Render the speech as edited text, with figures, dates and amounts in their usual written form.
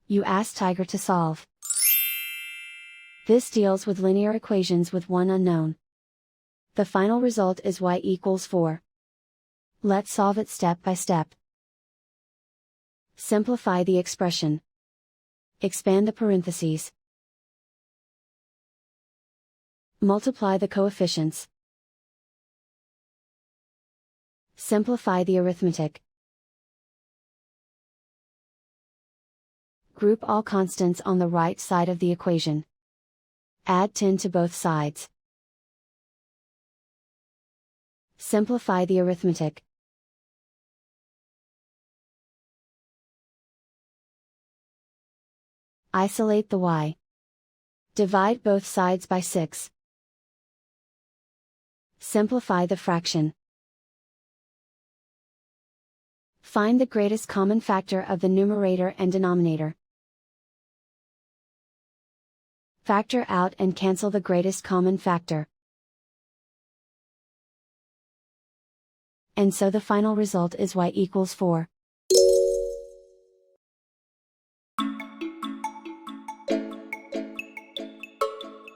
You ask Tiger to solve. This deals with linear equations with one unknown. The final result is y equals 4. Let's solve it step by step. Simplify the expression. Expand the parentheses. Multiply the coefficients. Simplify the arithmetic. Group all constants on the right side of the equation. Add 10 to both sides. Simplify the arithmetic. Isolate the y. Divide both sides by 6. Simplify the fraction. Find the greatest common factor of the numerator and denominator. Factor out and cancel the greatest common factor. And so the final result is y equals 4.